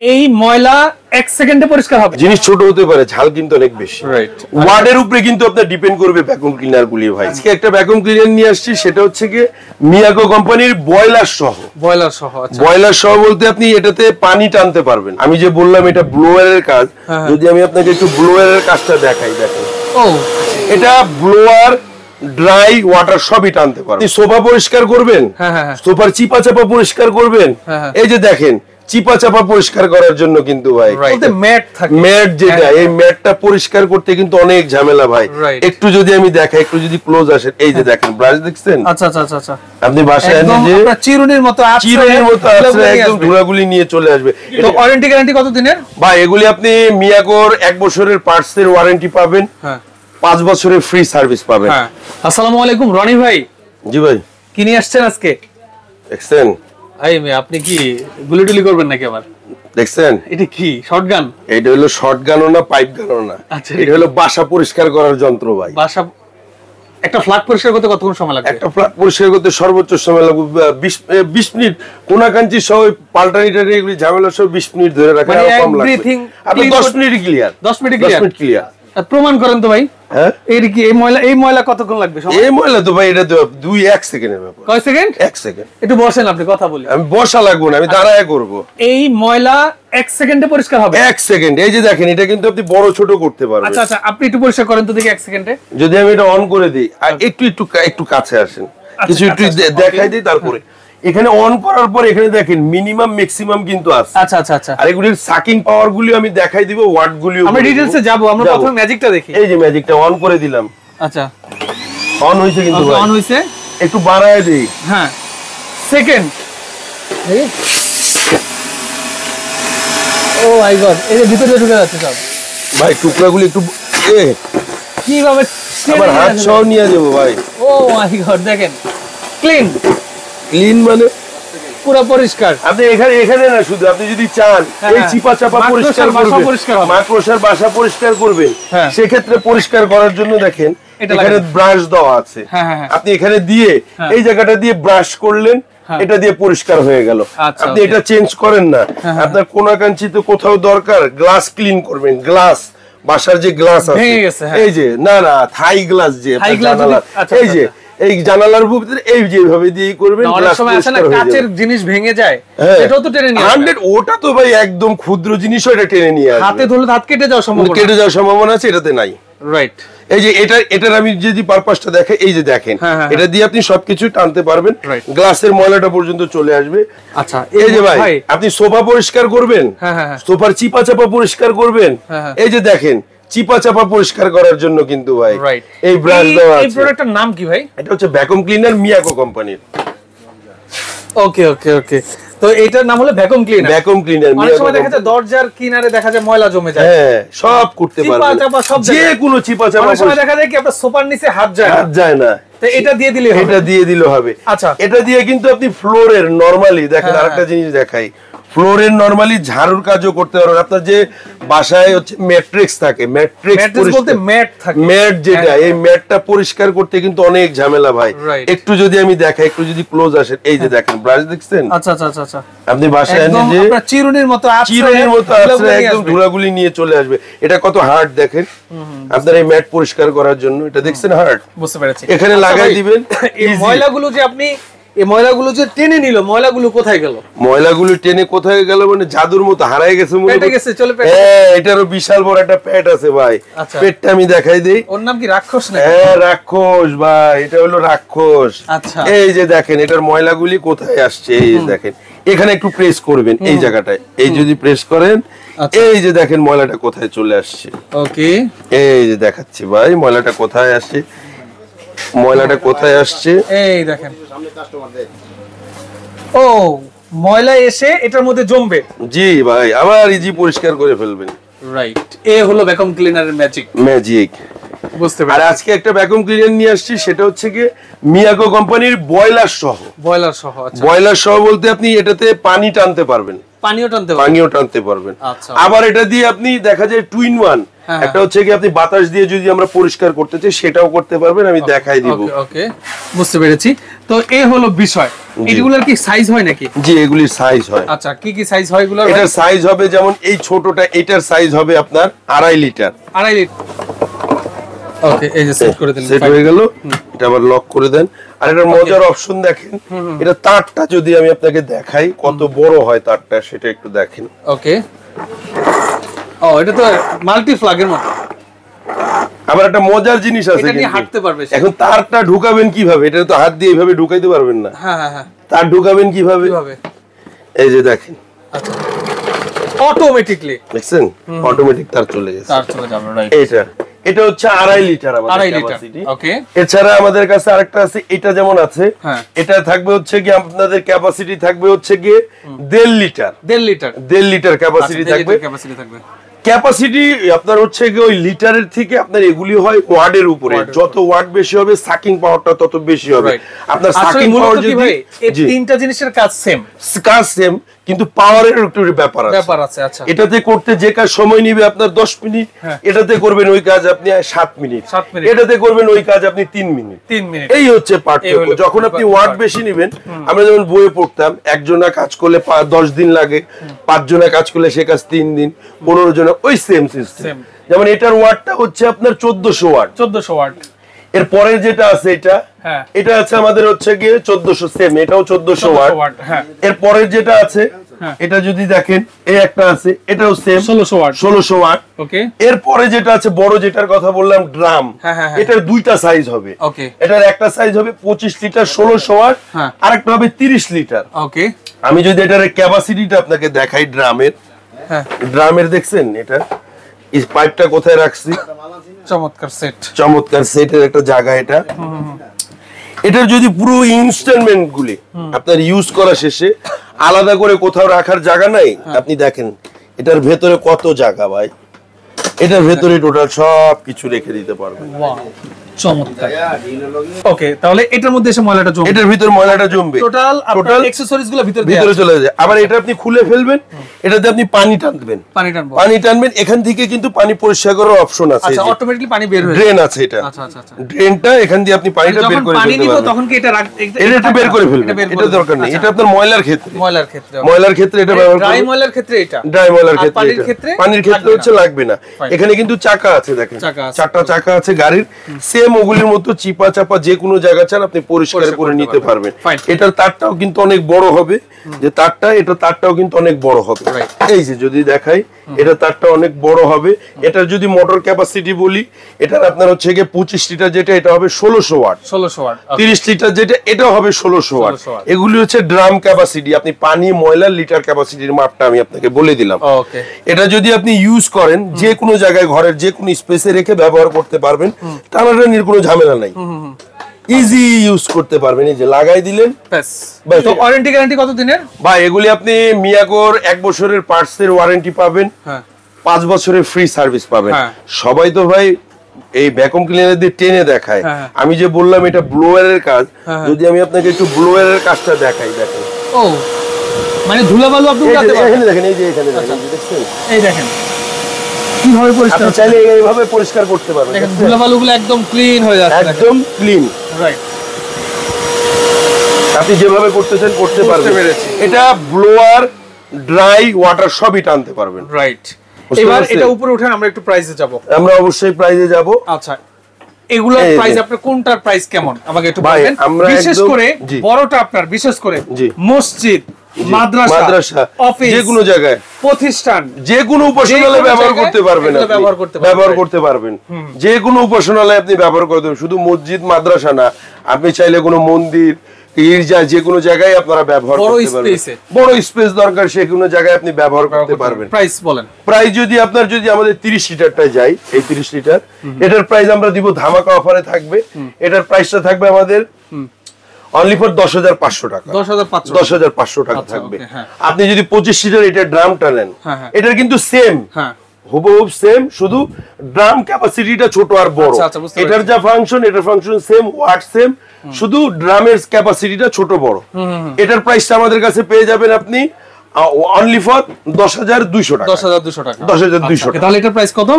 এই ময়লা 1 সেকেন্ডে পরিষ্কার হবে। জিনিস ছোট হতে পারে, ঝাল কিন্তু অনেক বেশি। ওয়ার্ডের উপরে কিন্তু আপনার ডিপেন্ড করবে ভ্যাকুয়াম ক্লিনার গুলি ভাই। আজকে একটা ভ্যাকুয়াম ক্লিনার নিয়ে আসছি, সেটা হচ্ছে কি মিয়াকো কোম্পানির বয়লার সহ। আচ্ছা। বয়লার সহ বলতে আপনি এটাতে পানি টানতে পারবেন। আমি যে বললাম এটা ব্লোয়ারের কাজ, যদি আমি আপনাকে একটু ব্লোয়ারের কাজটা দেখাই, দেখেন এটা ব্লোয়ার ড্রাই ওয়াটার সবই টানতে পারবেন। সোফা পরিষ্কার করবেন, সোফার চিপা চাপা পরিষ্কার করবেন, এই যে দেখেন চিপা চাপা পরিষ্কার করার জন্য কিন্তু ভাই ম্যাট যেটা, এই ম্যাটটা পরিষ্কার করতে কিন্তু অনেক ঝামেলা ভাই। একটু যদি আমি দেখাই, একটু যদি ক্লোজ আসেন, এই যে দেখেন ব্রাশ দেখছেন। আচ্ছা আচ্ছা আচ্ছা, আপনি বাসায় এনে যে চিরুনির মতো আছে একদম ধুলাগুলি নিয়ে চলে আসবে। তো ওয়ারেন্টি গ্যারান্টি কত দিনের ভাই? এগুলি আপনি মিয়াকোর 1 বছরের পার্টস এর ওয়ারেন্টি পাবেন, 5 বছরের ফ্রি সার্ভিস পাবেন। আসসালামু আলাইকুম রনি ভাই। জি ভাই, কি নিয়ে আসছেন আজকে? দেখছেন আপনি কি গুলিটুলি করবেন নাকি আবার? দেখছেন এটা কি শটগান? এটা হলো শটগানও না, পাইপ গানও না, এটা হলো বাসা পরিষ্কার করার যন্ত্র ভাই। বাসা একটা ফ্ল্যাট পরিষ্কার করতে কতক্ষণ সময় লাগে? একটা ফ্ল্যাট পরিষ্কার করতে সর্বোচ্চ সময় লাগবে 20 মিনিট। কোনাকাঞ্চি সহ পাল্টানিটানি এগুলি ঝামেলা সব 20 মিনিট ধরে রাখা কম লাগবে। আপনি 10 মিনিট ক্লিয়ার, 10 মিনিট ক্লিয়ার। প্রমাণ করেন তো ভাই। হ্যাঁ, এই ময়লা কতক্ষণ লাগবে? এই ময়লা তো ভাই এটা তো 1 সেকেন্ডের ব্যাপার। কয় সেকেন্ড? 1 সেকেন্ড। একটু বসেন, আপনি কথা বলি। আমি বসা লাগবো না, আমি দাঁড়ায় করব। এই ময়লা 1 সেকেন্ডে পরিষ্কার হবে? 1 সেকেন্ড। এই যে দেখেন, এটা কিন্তু আপনি বড় ছোট করতে পারবেন। আচ্ছা আচ্ছা, আপনি একটু পরিষ্কার করেন তো দেখি 1 সেকেন্ডে। যদি আমি এটা অন করে দিই, আর একটু কাছে আসেন, কিছু একটু দেখাই দিই, তারপরে এখানে অন করার পর এখানে দেখেন মিনিমাম ম্যাক্সিমাম কিন্তু আছে। আচ্ছা আচ্ছা আচ্ছা। আর এগুলির সাকিং পাওয়ার গুলি আমি দেখাই দিব, ওয়াট গুলি আমরা ডিটেইলসে যাব। আমরা প্রথমে ম্যাজিকটা দেখি। এই যে ম্যাজিকটা অন করে দিলাম। আচ্ছা, অন হইছে কিন্তু ভাই, অন হইছে। একটু বাড়ায় দেই। হ্যাঁ, সেকেন্ড। ও মাই গড, এই যে ভিতরে ঢুকে যাচ্ছে সব ভাই। টুকরাগুলি একটু কিভাবে আবার হাত সহ নিয়ে যাব ভাই। ও মাই গড, দেখেন ক্লিন মানে পুরো পরিষ্কার। আপনি এখানে না, শুধু আপনি যদি চান এই চিপা চাপা পরিষ্কার করবেন, মাকড়সার বাসা পরিষ্কার করবেন, সেক্ষেত্রে পরিষ্কার করার জন্য দেখেন এখানে ব্রাশ দেওয়া আছে। আপনি এখানে দিয়ে এই জায়গাটা দিয়ে ব্রাশ করলেন, এটা দিয়ে পরিষ্কার হয়ে গেল। আপনি এটা চেঞ্জ করেন না। আপনার কোনাকাঞ্চিতে কোথাও দরকার গ্লাস ক্লিন করবেন, গ্লাস বাসার যে গ্লাস আছে, এই যে না থাই গ্লাস, যে জানালা, এই যে এই জানালার ভিতরে এই যেভাবে দিয়ে করবেন, গ্লাস পরিষ্কার হয়ে যাবে। কাচের জিনিস ভেঙে যায়, এটাও তো টেনে নিয়ে আসবে। 100 ওটা তো ভাই একদম ক্ষুদ্র জিনিসও এটা টেনে নিয়ে আসবে। হাতে ধরলে হাত কেটে যাওয়ার সম্ভাবনা আছে, এটাতে নাই। রাইট। এই যে এটার আমি যদি পারপাসটা দেখাই, এই যে দেখেন এটা দিয়ে আপনি সবকিছু টানতে পারবেন, গ্লাসের ময়লাটা পর্যন্ত চলে আসবে। আচ্ছা, এই যে ভাই আপনি সোফা পরিষ্কার করবেন, সোফার চিপা চাপা পরিষ্কার করবেন, এই যে দেখেন চিপা চাপা পরিষ্কার করার জন্য কিন্তু ভাই এই ব্রাশ দেওয়া আছে। এই প্রোডাক্টের নাম কি ভাই? এটা হচ্ছে ভ্যাকুয়াম ক্লিনার মিয়াকো কোম্পানির। ওকে ওকে ওকে। তো এটার নাম হলো ভ্যাকুয়াম ক্লিনার। Vacuum cleaner. অনেক সময় দেখা যায় দরজার কিনারে দেখা যায় ময়লা জমে যায়। হ্যাঁ, সব করতে পারবেন, চিপা চাপা সব, যে কোনো চিপা চাপা। অনেক সময় দেখা যায় কি আপনার সোফার নিচে হাত যায় না, তো এটা দিয়ে দিলে হবে। এটা দিয়ে দিলে হবে। আচ্ছা, এটা দিয়ে কিন্তু আপনি ফ্লোরের নরমালি দেখেন, আরেকটা জিনিস দেখাই, ফ্লোরের নরমালি ঝাড়ুর কাজও করতে পারবেন। আপনার যে বাসায় হচ্ছে ম্যাট্রিক্স থাকে, ম্যাট্রিক্স বলতে ম্যাট থাকে, ম্যাট যেটা, এই ম্যাটটা পরিষ্কার করতে কিন্তু অনেক ঝামেলা ভাই। একটু যদি আমি দেখাই, একটু যদি ক্লোজ আসেন, এই যে দেখেন ব্রাশ দেখছেন। আচ্ছা আচ্ছা আচ্ছা, আপনি বাসায় এনে যে চিরুনির মতো আছে, একদম ধুলাগুলি নিয়ে চলে আসবে। এটা কত হার্ড দেখেন, আপনার এই ম্যাট পরিষ্কার করার জন্য। এটা দেখছেন হার্ড, বুঝতে পেরেছি। এখানে লাগাই দিবেন। এই ময়লাগুলো যে আপনি এই ময়লাগুলো যে টেনে নিল, ময়লাগুলো কোথায় গেল? ময়লাগুলো টেনে কোথায় গেল মানে জাদুর মতো হারায় গেছে মনে গেছে, চলে পেট। এটারও বিশাল বড় একটা পেট আছে ভাই। পেটটা আমি দেখাই দেই। ওর নাম কি রাক্ষস নাকি? হ্যাঁ, রাক্ষস ভাই, এটা হলো রাক্ষস। আচ্ছা, এই যে দেখেন এটার ময়লাগুলি কোথায় আসছে, এই দেখেন এখানে একটু প্রেস করবেন, এই জায়গাটায় এই যদি প্রেস করেন, এই যে দেখেন ময়লাটা কোথায় চলে আসছে। ওকে, এই যে দেখাচ্ছি ভাই ময়লাটা কোথায় আসছে, ময়লাটা কোথায় আসছে, এই দেখেন। ও, ময়লা এসে এটার মধ্যে জমবে। জি ভাই, আবার ইজি পরিষ্কার করে ফেলবেন। রাইট, এই হলো ভ্যাকুয়াম ক্লিনারের ম্যাজিক। বুঝতে পারছি। আর আজকে একটা ভ্যাকুয়াম ক্লিনার নিয়ে আসছি, সেটা হচ্ছে কি মিয়াকো কোম্পানির বয়লার সহ। বয়লার সহ। আচ্ছা, বয়লার সহ বলতে আপনি এটাতে পানি টানতে পারবেন। পানিও টানতে পারবেন। আবার এটা দিয়ে আপনি দেখা যায় 2 in 1, একটা হচ্ছে কি আপনি বাতাস দিয়ে যদি আমরা পরিষ্কার করতে চাই সেটাও করতে পারবেন, আমি দেখাই দিব। ওকে, বুঝতে পেরেছি। তো এই হলো বিষয়। এগুলোর কি সাইজ হয় নাকি? জি, এগুলির সাইজ হয়। আচ্ছা, কি কি সাইজ হয় এগুলোর? এটার সাইজ হবে যেমন এই ছোটটা, এটার সাইজ হবে আপনার 2.5 লিটার। 2.5 লিটার। ওকে, এই যে সেট করে দিলেন, সেট হয়ে গেল। এটা আবার লক করে দেন। আর এটার মজার অপশন দেখেন, এটা তারটা যদি আমি আপনাকে দেখাই কত বড় হয় তারটা, সেটা একটু দেখেন। ওকে, ও এটা তো মাল্টি ফ্ল্যাগের মতো। আবার একটা মজার জিনিস আছে, এটা নিয়ে হাঁটতে পারবে। এখন তারটা ঢুকাবেন কিভাবে? এটা তো হাত দিয়ে এইভাবে ঢুকাইতে পারবেন না। হ্যাঁ হ্যাঁ হ্যাঁ, তার ঢুকাবেন কিভাবে? এই যে দেখেন, আচ্ছা, অটোমেটিকলি দেখছেন, অটোমেটিক তার চলে গেছে, তার চলে যাবে। রাইট, এটা হচ্ছে 2.5 লিটার আমাদের ক্যাপাসিটি। ওকে, এছাড়া আমাদের কাছে আরেকটা আছে, এটা যেমন আছে, এটা থাকবে হচ্ছে কি আপনাদের ক্যাপাসিটি থাকবে হচ্ছে কি 1.5 লিটার। 1.5 লিটার ক্যাপাসিটি থাকবে। ক্যাপাসিটি আপনার হচ্ছে কি ওই লিটারের থেকে আপনার এগুলি হয় ওয়াটের উপরে, যত ওয়াট বেশি হবে সাকিং পাওয়ারটা তত বেশি হবে। আপনার সাকিং পাওয়ার যদি এই তিনটা জিনিসের কাজ সেম, কিন্তু পাওয়ারের একটু ব্যাপার আছে। আচ্ছা, এটাতে করতে যে কাজ সময় নিবে আপনার 10 মিনিট, এটাতে করবেন ওই কাজ আপনি 7 মিনিট, এটাতে করবেন ওই কাজ আপনি 3 মিনিট। এই হচ্ছে পার্থক্য। যখন আপনি ওয়াট বেশি নেবেন, আমরা যেমন বইয়ে পড়তাম, একজনা কাজ করলে 10 দিন লাগে, 5 জনা কাজ করলে সে কাজ 3 দিন, 15 জনা, ওই সেম সিস্টেম। যেমন এটার ওয়াটটা হচ্ছে আপনার 1400 ওয়াট। এর পরে যেটা আছে এটা আছে আমাদের হচ্ছে গিয়ে 1400, সেম, এটাও 1400 ওয়াট। এর পরে যেটা আছে এটা যদি দেখেন, এই একটা আছে, এটাও সেম 1600 ওয়াট। ওকে, এর পরে যেটা আছে বড়, যেটার কথা বললাম ড্রাম, এটার দুইটা সাইজ হবে। এটার একটা সাইজ হবে 25 লিটার 1600 ওয়াট, আর একটা হবে 30 লিটার। ওকে, আমি যদি এটার ক্যাপাসিটিটা আপনাকে দেখাই ড্রামের দেখছেন, এটা এই পাইপটা কোথায় রাখছি, চমৎকার সেটের একটা জায়গা। এটার যদি পুরো ইনস্টলমেন্ট গুলি আপনার ইউজ করা শেষে আলাদা করে কোথাও রাখার জায়গা নাই, আপনি দেখেন এটার ভেতরে কত জায়গা ভাই, এটার ভেতরে টোটাল সব কিছু রেখে দিতে পারবেন। চমৎকার। ওকে, তাহলে এটার মধ্যে এসে ময়লাটা জমবে, এটার ভিতর ময়লাটা জমবে, টোটাল অ্যাকসেসরিজ গুলো ভিতরে চলে যায়। আবার এটা আপনি খুলে ফেলবেন, এটাতে আপনি পানি টানবেন, এখান থেকে কিন্তু পানি পরিষ্কার করার অপশন আছে। আচ্ছা, অটোমেটিক্যালি পানি বের হয়ে ড্রেন আছে এটা। আচ্ছা আচ্ছা, ড্রেনটা এখান দিয়ে আপনি পানিটা বের করে ফেলতে পারবেন। তখন কি এটা এটা বের করে ফেলবেন, এটা দরকার নেই। এটা আপনার ময়লার ক্ষেত্রে এটা ব্যবহার করবেন। ড্রাই ময়লার ক্ষেত্রে এটা, পানির ক্ষেত্রে হচ্ছে লাগবে না। এখানে কিন্তু চাকা আছে, দেখেন 4টা চাকা আছে গাড়ির, সেম ওগুলির মতো চিপা চাপা যে কোনো জায়গা চান আপনি পরিষ্কার করে নিতে পারবেন। এটার তারটাও কিন্তু অনেক বড় হবে, যে তারটাও কিন্তু অনেক বড় হবে। এই যে যদি দেখাই, এটা তারটা অনেক বড় হবে। এটার যদি মোটর ক্যাপাসিটি বলি, এটার আপনার হচ্ছে গিয়ে 25 লিটার যেটা, এটা হবে 1600 ওয়াট। 30 লিটার যেটা, এটা হবে 1600 ওয়াট। এগুলি হচ্ছে ড্রাম ক্যাপাসিটি। আপনি পানি ময়লার লিটার ক্যাপাসিটির মাপটা আমি আপনাকে বলে দিলাম। এটা যদি আপনি ইউজ করেন, যে কোনো জায়গায় ঘরের যে কোনো স্পেসে রেখে ব্যবহার করতে পারবেন, টানাটানির কোনো ঝামেলা নাই, ইজি ইউজ করতে পারবেন। এই যে লাগাই দিলেন, তো ওয়ারেন্টি গ্যারান্টি কত দিনের ভাই? এগুলি আপনি মিয়াকোর 1 বছরের পার্টসের ওয়ারেন্টি পাবেন, 5 বছরের ফ্রি সার্ভিস পাবেন। সবাই তো ভাই এই ভ্যাকুয়াম ক্লিনার দিয়ে টেনে দেখায়, আমি যে বললাম এটা ব্লোয়ারের কাজ, যদি আমি আপনাকে একটু ব্লোয়ারের কাজটা দেখাই, দেখেন। ও মানে ধুলাবালু আপনি উঠাতে পারবেন। এখানে দেখেন, এই যে এখানে দেখেন, দেখছেন, এই দেখেন কিভাবে পরিষ্কার, আপনি চাইলে এইভাবে পরিষ্কার করতে পারবেন। দেখেন ধুলাবালুগুলো একদম ক্লিন হয়ে যাচ্ছে, একদম ক্লিন। রাইট, আপনি যেভাবে করতেছেন করতে পারবেন। এটা ব্লোয়ার, ড্রাই, ওয়াটার সবই টানতে পারবেন। রাইট, এবার এটা উপরে উঠেন, আমরা একটু প্রাইসে যাব। আমরা অবশ্যই প্রাইসে যাব। আচ্ছা, এগুলোর প্রাইস আপনার কোনটার প্রাইস কেমন আমাকে একটু বলবেন? বিশেষ করে বড়টা আপনার, বিশেষ করে মসজিদ, মাদ্রাসা, অফিস, যে কোনো জায়গায়, প্রতিষ্ঠান, যে কোনো উপাসনালয়ে ব্যবহার করতে পারবেন, যে কোনো উপাসনালয়ে আপনি ব্যবহার করতে পারবেন। শুধু মসজিদ মাদ্রাসা না, আপনি চাইলে কোনো মন্দির, গির্জা, যে কোনো জায়গায় আপনারা ব্যবহার করতে পারবেন। বড় স্পেস দরকার, সে কোনো জায়গায় আপনি ব্যবহার করতে পারবেন। প্রাইস বলেন। প্রাইস যদি আপনার, যদি আমাদের 30 লিটারটায় যাই, এই 30 লিটার, এটার প্রাইস আমরা দিব ধামাকা অফারে থাকবে। এটার প্রাইসটা থাকবে আমাদের অনলি ফর 10,500 টাকা। 10,500 টাকা থাকবে। আপনি যদি 25 লিটার এটা ড্রাম টানেন, এটার কিন্তু সেম, হুবহুব সেম, শুধু ড্রাম ক্যাপাসিটিটা ছোট আর বড়। এটার যা ফাংশন, এটার ফাংশন সেম, ওয়াট সেম, শুধু ড্রামের ক্যাপাসিটিটা ছোট বড়। এটার প্রাইসটা আমাদের কাছে পেয়ে যাবেন আপনি অনলি ফর 10,200 টাকা। 10,200 টাকা। 10,200 টাকা। তাহলে এটার প্রাইস কত?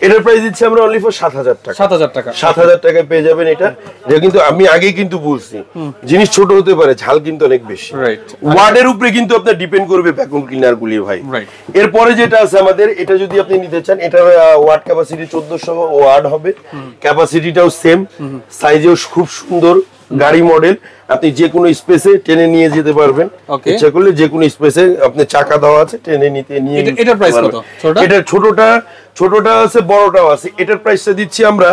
এটার প্রাইস দিচ্ছি আমরা অনলি ফর 7,000 টাকা। 7,000 টাকা। 7,000 টাকায় পেয়ে যাবেন এটা। এটা কিন্তু আমি আগেই কিন্তু বলছি, জিনিস ছোট হতে পারে, ঝাল কিন্তু অনেক বেশি। রাইট। ওয়ার্ডের উপরে কিন্তু আপনার ডিপেন্ড করবে ভ্যাকুয়াম ক্লিনার গুলি ভাই। রাইট। এরপরে যেটা আছে আমাদের, এটা যদি আপনি নিতে চান, এটার ওয়াট ক্যাপাসিটি 1400 ওয়াট হবে। ক্যাপাসিটিটাও সেম, সাইজেও খুব সুন্দর, গাড়ি মডেল। আপনি যে কোনো স্পেসে টেনে নিয়ে যেতে পারবেন। ইচ্ছা করলে যে কোনো স্পেসে আপনি চাকা দেওয়া আছে, টেনে নিয়ে। এটার প্রাইস কত? এটা ছোটটা আছে, বড়টাও আছে। এটার প্রাইসটা দিচ্ছি আমরা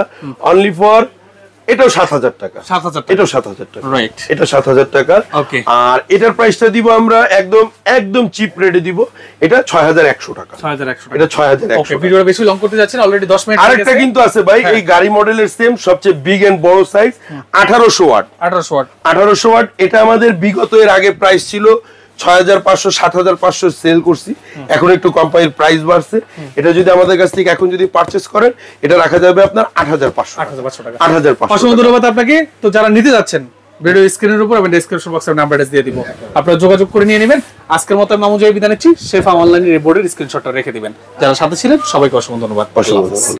অনলি ফর, এটাও 7,000 টাকা। 7,000 টাকা। এটাও 7,000 টাকা। রাইট। এটা 7,000 টাকা। ওকে। আর এটার প্রাইসটা দিব আমরা একদম চিপ রেটে দিব। এটা 6,100 টাকা। 6,100 টাকা। এটা 6,100। ওকে, ভিডিওটা বেশি লং করতে যাচ্ছেন, অলরেডি 10 মিনিট আরেকটা কিন্তু আছে ভাই, এই গাড়ি মডেলের সেম, সবচেয়ে বিগ এন্ড বড় সাইজ, 1800 ওয়াট। 1800 ওয়াট। 1800 ওয়াট। এটা আমাদের বিগত এর আগে প্রাইস ছিল 6,500, 7,500 সেল করছি। এখন একটু কোম্পানির প্রাইস বাড়ছে। এটা যদি আমাদের কাছ থেকে এখন যদি পারচেজ করেন, এটা রাখা যাবে আপনার 8,500 টাকা। 8,500। অসংখ্য ধন্যবাদ আপনাকে। তো যারা নিতে যাচ্ছেন, ভিডিও স্ক্রিনের উপর আমি ডেসক্রিপশন বক্সে নাম্বার দিয়ে দিব, আপনারা যোগাযোগ করে নিয়ে নেবেন। আজকের মতো মামুন জয় বিদায় নিচ্ছি। শেফা অনলাইন বোর্ডের স্ক্রিনশটটা রেখে দিবেন। যারা সাথে ছিলেন সবাইকে অসংখ্য ধন্যবাদ।